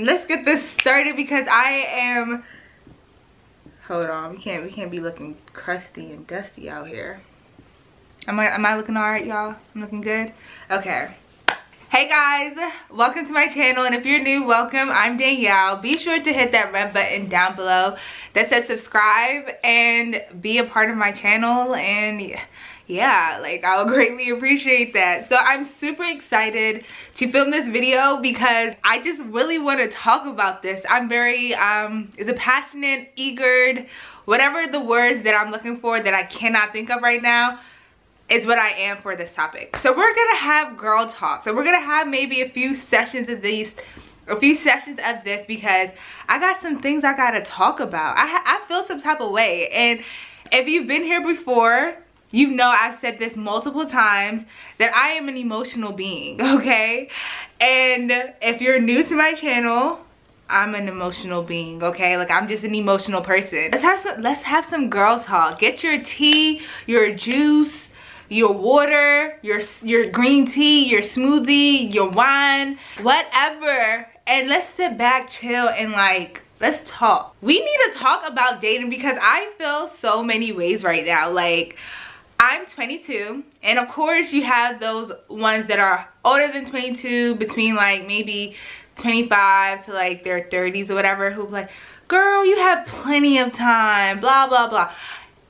Let's get this started because I am, hold on, we can't be looking crusty and dusty out here. Am I looking all right, y'all? I'm looking good? Okay. Hey guys, welcome to my channel, and if you're new, welcome. I'm Danielle. Be sure to hit that red button down below that says subscribe and be a part of my channel, and yeah, like, I'll greatly appreciate that. So I'm super excited to film this video because I just really want to talk about this. I'm very is a passionate, eager, whatever the words that I'm looking for that I cannot think of right now, is what I am for this topic. So we're gonna have girl talk. So we're gonna have maybe a few sessions of these, a few sessions of this, because I got some things I gotta talk about. I feel some type of way, and if you've been here before, you know I've said this multiple times that I am an emotional being, okay? And if you're new to my channel, I'm an emotional being, okay? Like, I'm just an emotional person. Let's have some girl talk. Get your tea, your juice, your water, your green tea, your smoothie, your wine, whatever, and let's sit back, chill, and like, let's talk. We need to talk about dating because I feel so many ways right now. Like, I'm 22, and of course you have those ones that are older than 22, between like maybe 25 to like their 30s or whatever, who like, girl, you have plenty of time, blah blah blah.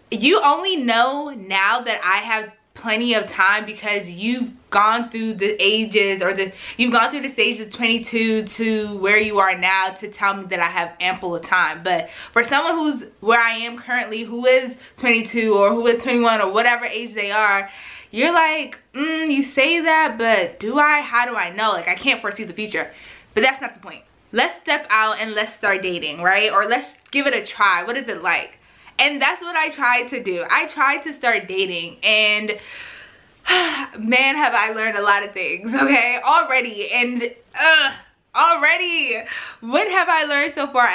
You only know now that I have plenty of time because you've gone through the ages, or you've gone through the stage of 22 to where you are now to tell me that I have ample of time. But for someone who's where I am currently, who is 22 or who is 21 or whatever age they are, you're like, you say that, but do I? How do I know? Like, I can't foresee the future. But that's not the point. Let's step out and let's start dating, right? Or let's give it a try. What is it like? And that's what I tried to do. I tried to start dating, and man, have I learned a lot of things, okay? Already, and already, what have I learned so far?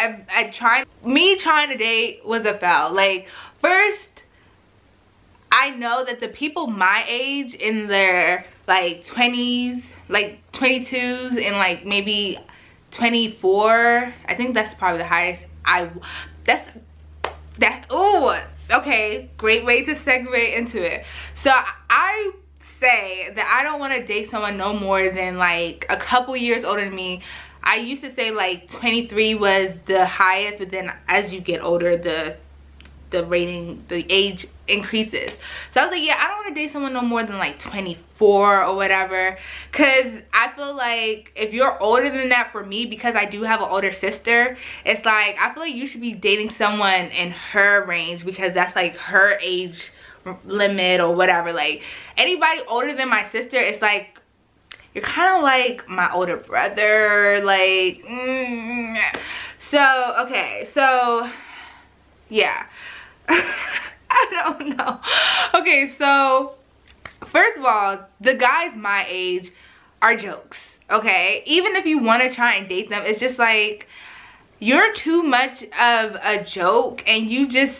Me trying to date was a fail. Like, first, I know that the people my age, in their like 20s, like 22s, and like maybe 24, I think that's probably the highest. Oh, okay, great way to segue into it. So I say that I don't want to date someone no more than like a couple years older than me. I used to say like 23 was the highest, but then as you get older, the age increases. So I was like, yeah, I don't want to date someone no more than like 24 or whatever, because I feel like if you're older than that, for me, because I do have an older sister, it's like I feel like you should be dating someone in her range, because that's like her age limit or whatever. Like, anybody older than my sister, it's like you're kind of like my older brother, like so okay, so yeah. I don't know. Okay, so first of all, the guys my age are jokes, okay? Even if you want to try and date them, it's just like you're too much of a joke, and you just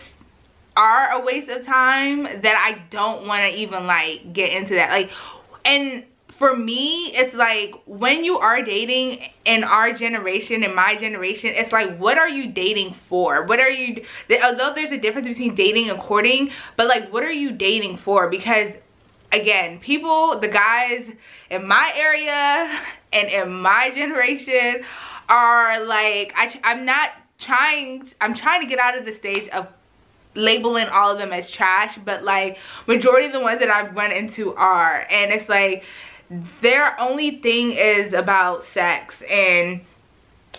are a waste of time that I don't want to even like get into that. Like, and for me, it's like when you are dating in our generation, in my generation, it's like, what are you dating for? What are you, although there's a difference between dating and courting, but like, what are you dating for? Because again, people, the guys in my area and in my generation are like, I'm trying to get out of the stage of labeling all of them as trash, but like majority of the ones that I've run into are, and it's like their only thing is about sex and,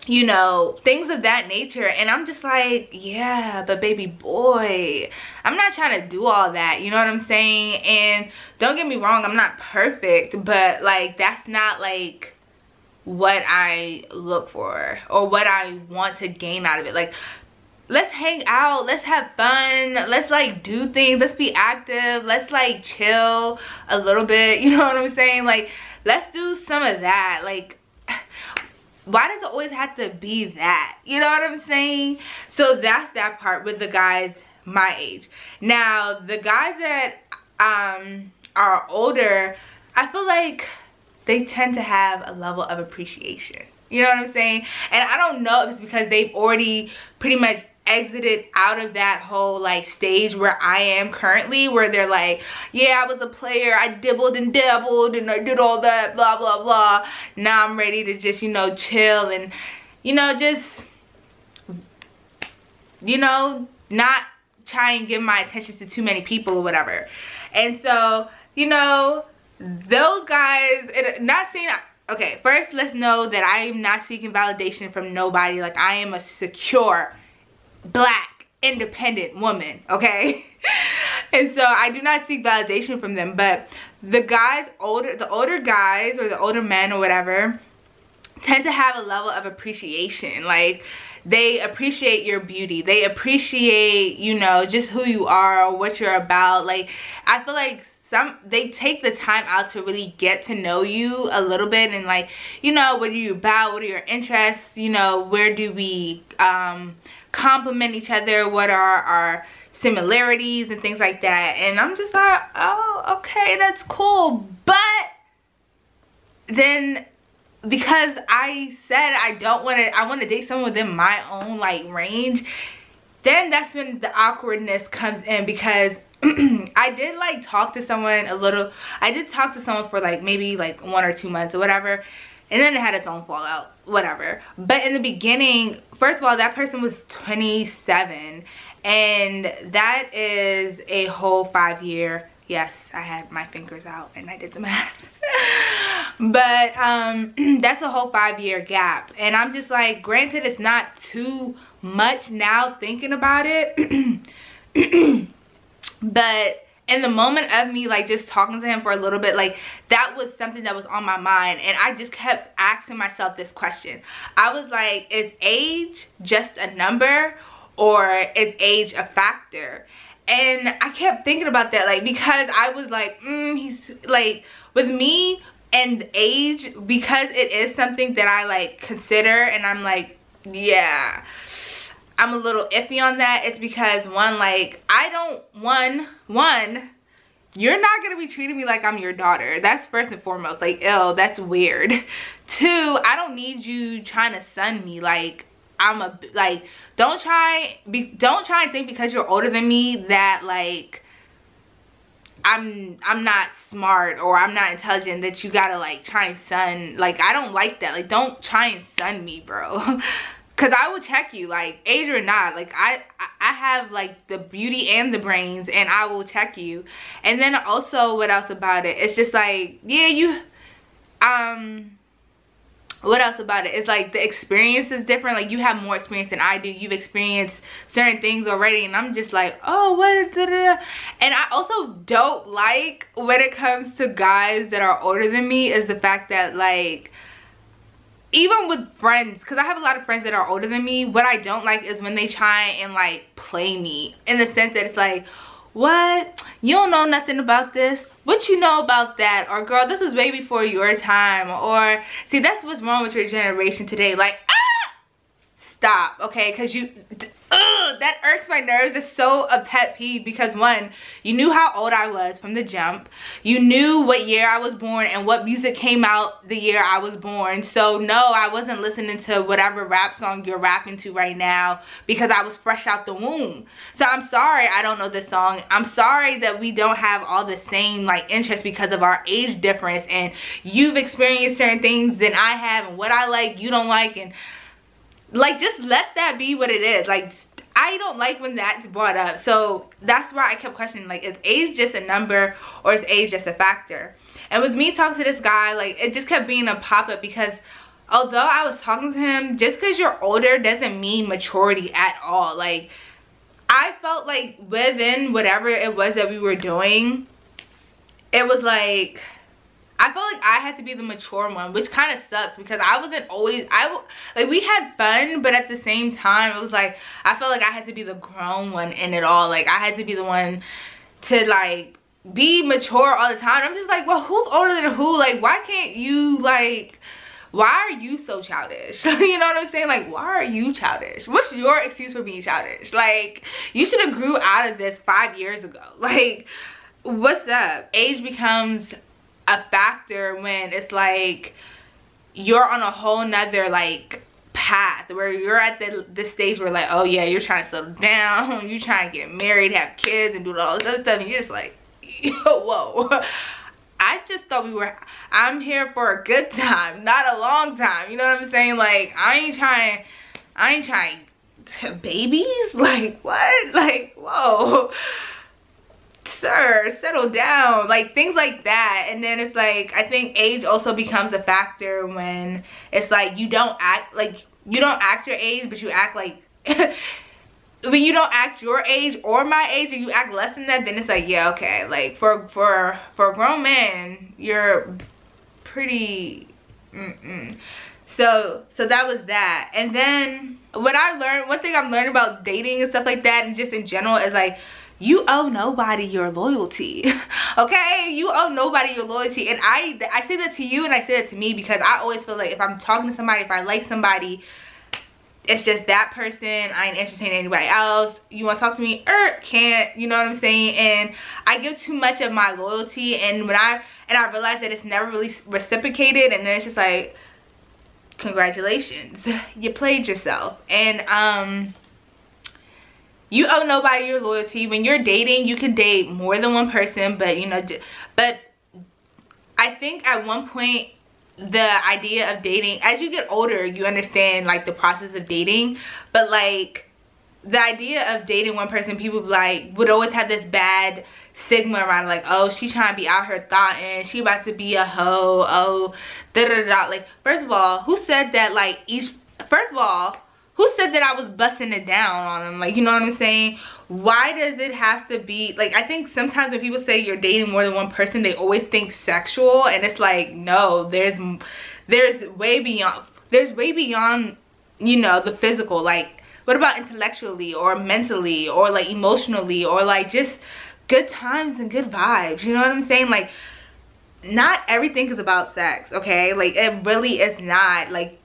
you know, things of that nature. And I'm just like, yeah, but baby boy, I'm not trying to do all that, you know what I'm saying? And don't get me wrong, I'm not perfect, but like that's not like what I look for or what I want to gain out of it. Like, let's hang out, let's have fun, let's like do things, let's be active, let's like chill a little bit, you know what I'm saying? Like, let's do some of that. Like, why does it always have to be that, you know what I'm saying? So that's that part with the guys my age. Now the guys that are older, I feel like they tend to have a level of appreciation. You know what I'm saying? And I don't know if it's because they've already pretty much exited out of that whole like stage where I am currently, where they're like, yeah, I was a player, I dibbled and dabbled and I did all that, blah blah blah. Now I'm ready to just, you know, chill and, you know, just, you know, not try and give my attention to too many people or whatever. And so, you know, those guys, not saying, okay, first let's know that I am not seeking validation from nobody. Like, I am a secure black independent woman, okay? And so I do not seek validation from them. But the guys, the older guys or the older men or whatever, tend to have a level of appreciation. Like, they appreciate your beauty, they appreciate, you know, just who you are or what you're about. Like, I feel like they take the time out to really get to know you a little bit, and like, you know, what are you about, what are your interests, you know, where do we complement each other, what are our similarities and things like that. And I'm just like, oh, okay, that's cool. But then, because I said I want to date someone within my own like range, then that's when the awkwardness comes in. Because I did like talk to someone I did talk to someone for like maybe like 1 or 2 months or whatever, and then it had its own fallout, whatever. But in the beginning, first of all, that person was 27, and that is a whole 5-year, yes, I had my fingers out and I did the math. But that's a whole 5-year gap. And I'm just like, granted, it's not too much now thinking about it. But in the moment of me like just talking to him for a little bit, like, that was something that was on my mind. And I just kept asking myself this question. I was like, is age just a number, or is age a factor? And I kept thinking about that, like, because I was like, he's like, with me and age, because it is something that I like consider, and I'm like, yeah, I'm a little iffy on that. It's because one, you're not gonna be treating me like I'm your daughter. That's first and foremost. Like, ew, that's weird. 2, I don't need you trying to son me like I'm a, like, don't try and think because you're older than me that like I'm not smart or I'm not intelligent, that you gotta like try and son. Like, I don't like that. Like, don't try and son me, bro. Cause I will check you, like, age or not. Like, I have like the beauty and the brains, and I will check you. And then also, what else about it? It's just like, yeah, what else about it? It's like the experience is different. Like, you have more experience than I do. You've experienced certain things already, and I'm just like, oh, what? Da, da, da. And I also don't like, when it comes to guys that are older than me, is the fact that, like, even with friends, because I have a lot of friends that are older than me, what I don't like is when they try and like play me, in the sense that it's like, what, you don't know nothing about this, what you know about that, or girl, this was way before your time, or see, that's what's wrong with your generation today. Like, stop, okay? Because that irks my nerves. It's so a pet peeve, because one, you knew how old I was from the jump. You knew what year I was born and what music came out the year I was born. So no, I wasn't listening to whatever rap song you're rapping to right now, because I was fresh out the womb. So I'm sorry I don't know this song. I'm sorry that we don't have all the same like interests because of our age difference, and you've experienced certain things than I have, and what I like you don't like, and like, just let that be what it is. Like, I don't like when that's brought up. So that's why I kept questioning, like, is age just a number, or is age just a factor? And with me talking to this guy, like, it just kept being a pop-up, because although I was talking to him, just because you're older doesn't mean maturity at all. Like, I felt like within whatever it was that we were doing, it was like, I felt like I had to be the mature one, which kind of sucks, because I wasn't always, like, we had fun, but at the same time, it was like, I felt like I had to be the grown one in it all. Like, I had to be the one to, like, be mature all the time. I'm just like, well, who's older than who? Like, why can't you, like, why are you so childish? You know what I'm saying? Like, why are you childish? What's your excuse for being childish? Like, you should have grew out of this 5 years ago. Like, what's up? Age becomes a factor factor when it's like you're on a whole nother like path where you're at this stage where like, oh yeah, you're trying to settle down, you're trying to get married, have kids, and do all this other stuff, and you're just like, whoa. I just thought I'm here for a good time, not a long time. You know what I'm saying? Like, I ain't trying babies. Like, what? Like, whoa, sir, settle down. Like, things like that. And then it's like, I think age also becomes a factor when it's like you don't act your age, but you act like when you don't act your age or my age, and you act less than that, then it's like, yeah, okay, like for a grown man, you're pretty so that was that. And then one thing I'm learning about dating and stuff like that, and just in general, is like, you owe nobody your loyalty. Okay, you owe nobody your loyalty. And I say that to you, and I say that to me, because I always feel like if I'm talking to somebody, if I like somebody, it's just that person. I ain't interested in anybody else. You want to talk to me? Can't. You know what I'm saying? And I give too much of my loyalty, and I realize that it's never really reciprocated, and then it's just like, congratulations, you played yourself. And you owe nobody your loyalty. When you're dating, you can date more than one person, but you know, but I think at one point, the idea of dating, as you get older, you understand like the process of dating, but like the idea of dating one person, people like would always have this bad stigma around, like, oh, she's trying to be out here thotting, she about to be a hoe, oh, da da da. Like, first of all, who said that? Like, who said that I was busting it down on him? Like, you know what I'm saying? Why does it have to be, like, I think sometimes when people say you're dating more than one person, they always think sexual, and it's like, no, there's way beyond, you know, the physical. Like, what about intellectually or mentally or like emotionally, or like just good times and good vibes? You know what I'm saying? Like, not everything is about sex, okay? Like, it really is not. Like,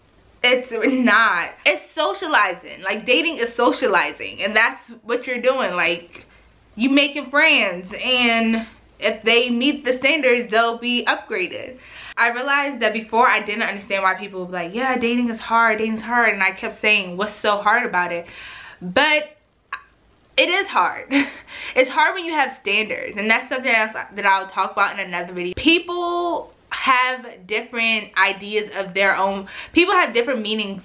it's not. It's socializing. Like, dating is socializing, and that's what you're doing. Like, you making friends, and if they meet the standards, they'll be upgraded. I realized that before, I didn't understand why people would be like, yeah, dating is hard, and I kept saying, what's so hard about it? But it is hard. It's hard when you have standards, and that's something else that I'll talk about in another video. People have different ideas of their own. People have different meanings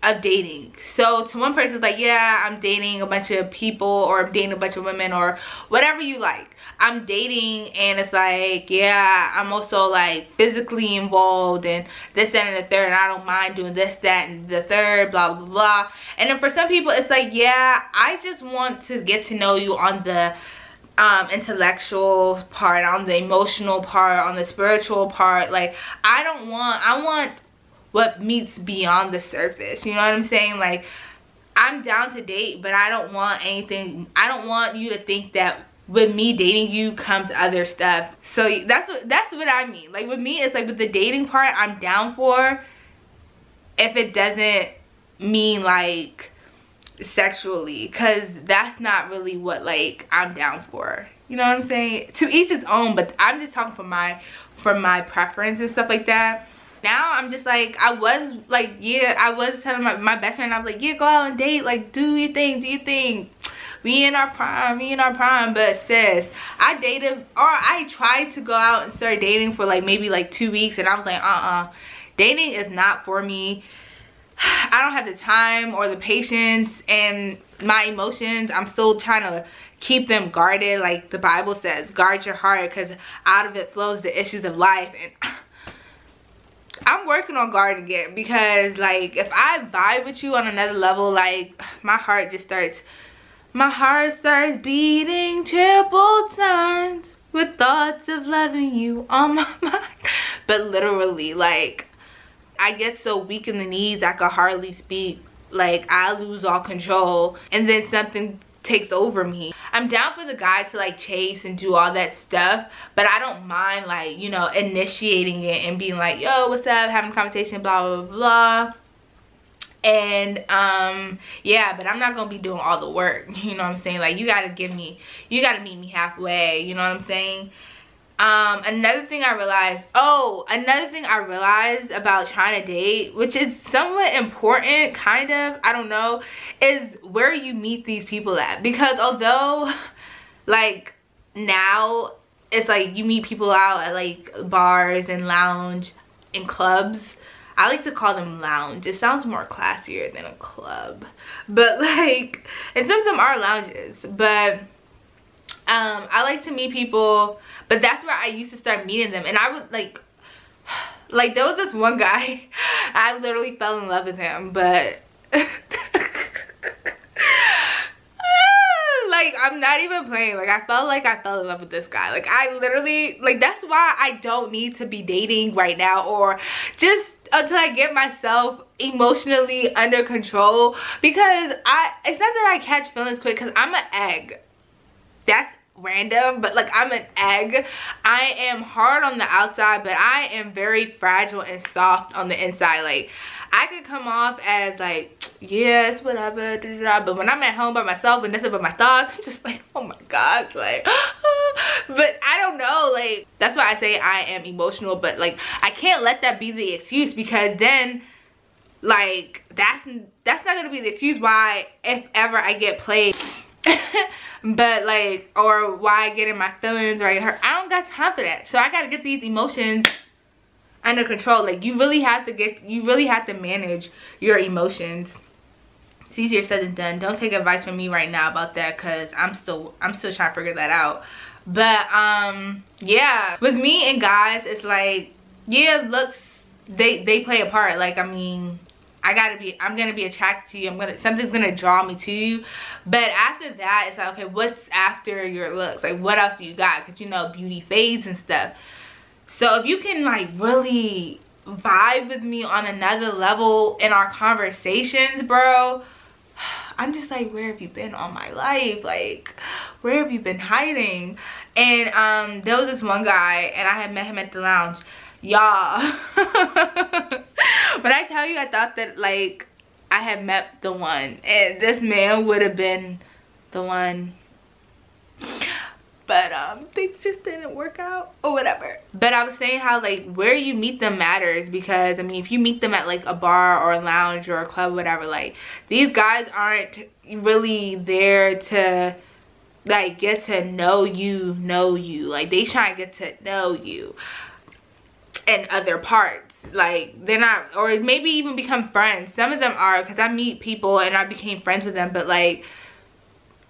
of dating. So to one person, it's like, yeah, I'm dating a bunch of people, or I'm dating a bunch of women, or whatever you like. I'm dating, and it's like, yeah, I'm also like physically involved and this, that, and the third, and I don't mind doing this, that, and the third, blah, blah, blah. And then for some people, it's like, yeah, I just want to get to know you on the intellectual part, on the emotional part, on the spiritual part. Like, I want what meets beyond the surface. You know what I'm saying? Like, I'm down to date, but I don't want anything. I don't want you to think that with me dating you comes other stuff. So that's what I mean. Like, with me, it's like, with the dating part, I'm down for, if it doesn't mean like sexually, because that's not really what like I'm down for. You know what I'm saying? To each his own, but I'm just talking from my preference and stuff like that. Now I'm just like, I was like, yeah, I was telling my best friend, I was like, yeah, go out and date, like, do your thing. We in our prime. But sis, I dated, or I tried to go out and start dating for like maybe like 2 weeks, and I was like, dating is not for me. I don't have the time or the patience, and my emotions, I'm still trying to keep them guarded. Like the Bible says, guard your heart, because out of it flows the issues of life. And I'm working on guarding it, because like, if I vibe with you on another level, like my heart starts beating triple times with thoughts of loving you on my mind. But literally, like, I get so weak in the knees I could hardly speak. Like, I lose all control, and then something takes over me. I'm down for the guy to like chase and do all that stuff, but I don't mind, like, you know, initiating it and being like, yo, what's up, having a conversation, blah blah blah. And yeah, but I'm not gonna be doing all the work. You know what I'm saying? Like, you gotta meet me halfway. You know what I'm saying? Another thing I realized about trying to date, which is somewhat important, kind of, I don't know, is where you meet these people at. Because although like now it's like you meet people out at like bars and lounge and clubs. I like to call them lounge. It sounds more classier than a club. But like, and some of them are lounges. But I like to meet people. But that's where I used to start meeting them. And I would like there was this one guy. I literally fell in love with him. But like, I'm not even playing. Like, I felt like I fell in love with this guy. Like, I literally, like, that's why I don't need to be dating right now, or just until I get myself emotionally under control. Because it's not that I catch feelings quick, because I'm an egg. That's random, but like, I'm an egg. I am hard on the outside, but I am very fragile and soft on the inside. Like, I could come off as like, yes, whatever, da, da, da. But when I'm at home by myself and nothing but my thoughts, I'm just like, oh my gosh, like, but I don't know, like, that's why I say I am emotional. But like, I can't let that be the excuse, because then like, that's not gonna be the excuse why, if ever I get played but like, or why I get in my feelings or I get hurt. I don't got time for that. So I gotta get these emotions under control. Like, you really have to manage your emotions. It's easier said than done. Don't take advice from me right now about that, because I'm still trying to figure that out. But yeah, with me and guys, it's like, yeah, looks, they play a part. Like, I mean, I'm gonna be attracted to you. Something's gonna draw me to you. But after that, it's like, okay, what's after your looks? Like, what else do you got? Because, you know, beauty fades and stuff. So if you can like really vibe with me on another level in our conversations, bro, I'm just like, where have you been all my life? Like, where have you been hiding? And there was this one guy, and I had met him at the lounge. Y'all, when I tell you, I thought that like I had met the one, and this man would have been the one. But things just didn't work out or whatever. But I was saying how like where you meet them matters, because I mean, if you meet them at like a bar or a lounge or a club, whatever, like, these guys aren't really there to like get to know you. Like, they try to get to know you and other parts. Like, they're not, or maybe even become friends. Some of them are, because I meet people and I became friends with them. But like,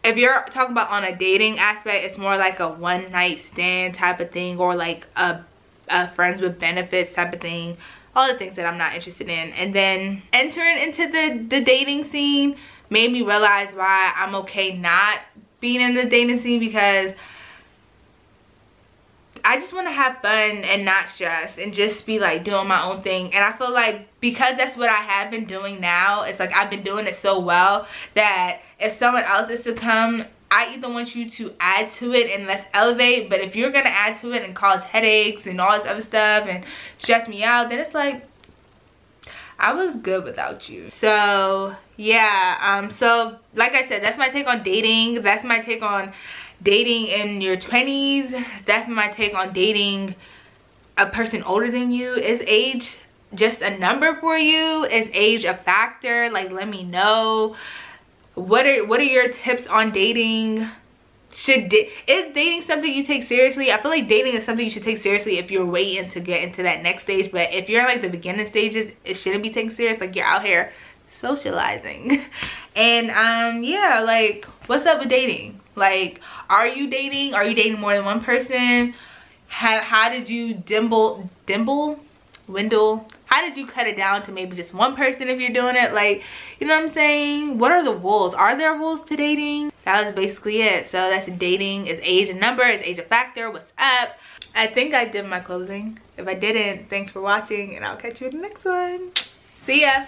if you're talking about on a dating aspect, it's more like a one night stand type of thing, or like a friends with benefits type of thing. All the things that I'm not interested in. And then entering into the dating scene made me realize why I'm okay not being in the dating scene, because I just want to have fun and not stress and just be like doing my own thing. And I feel like because that's what I have been doing now, it's like I've been doing it so well that if someone else is to come, I either want you to add to it and let's elevate. But if you're gonna add to it and cause headaches and all this other stuff and stress me out, then it's like, I was good without you. So yeah, so like I said, that's my take on dating. That's my take on dating in your 20s. That's my take on dating a person older than you. Is age just a number for you? Is age a factor? Like, let me know. What are your tips on dating? Is dating something you take seriously? I feel like dating is something you should take seriously if you're waiting to get into that next stage. But if you're in like the beginning stages, it shouldn't be taken serious. Like, you're out here socializing. And yeah, like, what's up with dating? Like, are you dating? Are you dating more than one person? How did you windle? How did you cut it down to maybe just one person if you're doing it? Like, you know what I'm saying? What are the rules? Are there rules to dating? That was basically it. So that's dating. Is age a number? Is age a factor? What's up? I think I did my closing. If I didn't, thanks for watching, and I'll catch you in the next one. See ya.